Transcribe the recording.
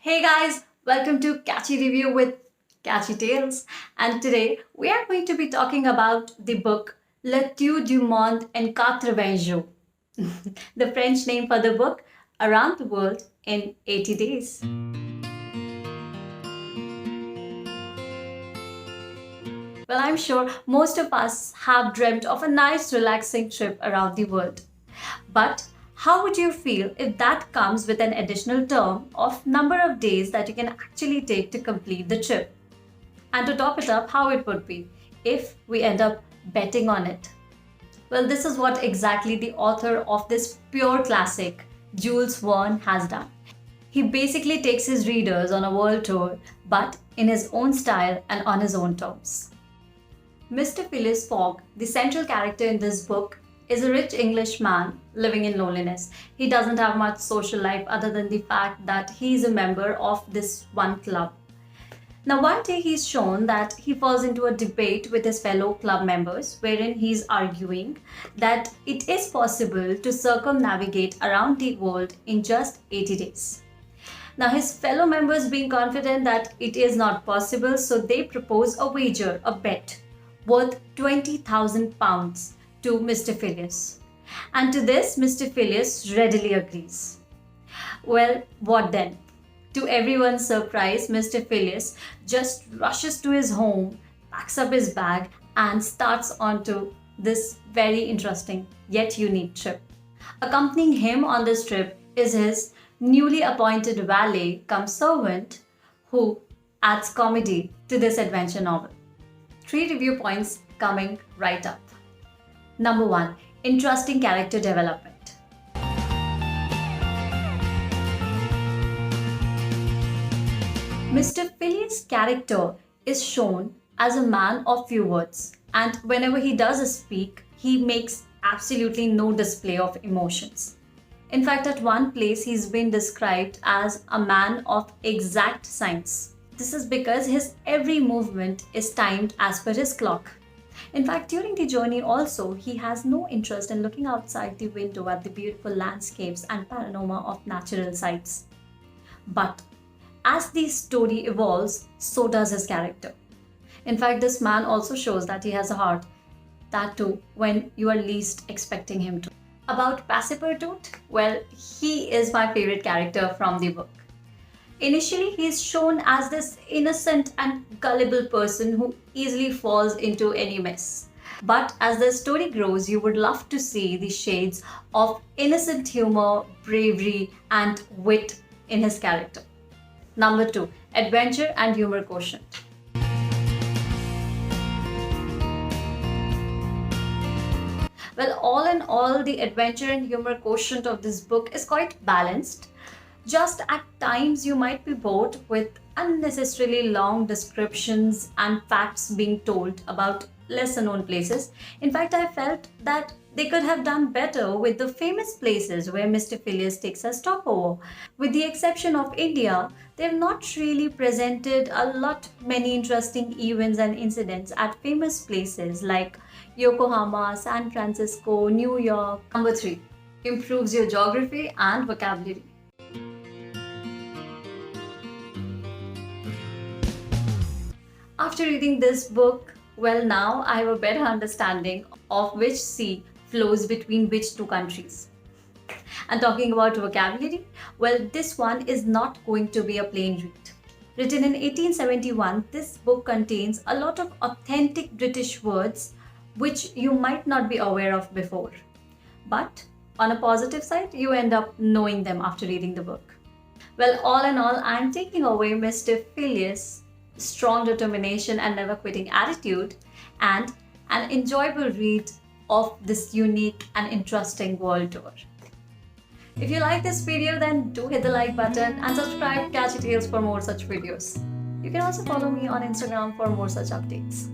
Hey guys, welcome to Catchy Review with Catchy Tales. And today we are going to be talking about the book Le Tour du Monde en 80 jours, the French name for the book Around the World in 80 Days. Well, I'm sure most of us have dreamt of a nice, relaxing trip around the world. But how would you feel if that comes with an additional term of number of days that you can actually take to complete the trip? And to top it up, how it would be if we end up betting on it. Well, this is what exactly the author of this pure classic, Jules Verne, has done. He basically takes his readers on a world tour, but in his own style and on his own terms. Mr. Phileas Fogg, the central character in this book, is a rich English man living in loneliness. He doesn't have much social life other than the fact that he is a member of this one club. Now, one day he's shown that he falls into a debate with his fellow club members, wherein he's arguing that it is possible to circumnavigate around the world in just 80 days. Now, his fellow members being confident that it is not possible, so they propose a wager, a bet, worth £20,000 to Mr. Phileas. And to this, Mr. Phileas readily agrees. Well, what then? To everyone's surprise, Mr. Phileas just rushes to his home, packs up his bag, and starts onto this very interesting yet unique trip. Accompanying him on this trip is his newly appointed valet cum servant, who adds comedy to this adventure novel. 3 review points coming right up. Number 1. Interesting character development. Mr. Phileas' character is shown as a man of few words, and whenever he does speak, he makes absolutely no display of emotions. In fact, at one place, he's been described as a man of exact science. This is because his every movement is timed as per his clock. In fact, during the journey also, he has no interest in looking outside the window at the beautiful landscapes and panorama of natural sights. But as the story evolves, so does his character. In fact, this man also shows that he has a heart, that too when you are least expecting him to. About Passepartout, well, he is my favorite character from the book. Initially, he is shown as this innocent and gullible person who easily falls into any mess. But as the story grows, you would love to see the shades of innocent humor, bravery, and wit in his character. Number 2. Adventure and humor quotient. Well, all in all, the adventure and humor quotient of this book is quite balanced. Just at times you might be bored with unnecessarily long descriptions and facts being told about lesser known places. In fact, I felt that they could have done better with the famous places where Mr. Phileas takes a stopover. With the exception of India, they have not really presented many interesting events and incidents at famous places like Yokohama, San Francisco, New York. Number 3. Improves your geography and vocabulary. After reading this book, well, now I have a better understanding of which sea flows between which two countries. And talking about vocabulary, well, this one is not going to be a plain read. Written in 1871, this book contains a lot of authentic British words which you might not be aware of before. But on a positive side, you end up knowing them after reading the book. Well, all in all, I'm taking away Mr. Phileas' strong determination and never quitting attitude, and an enjoyable read of this unique and interesting world tour. If you like this video, then do hit the like button and subscribe to Catchy Tales for more such videos. You can also follow me on Instagram for more such updates.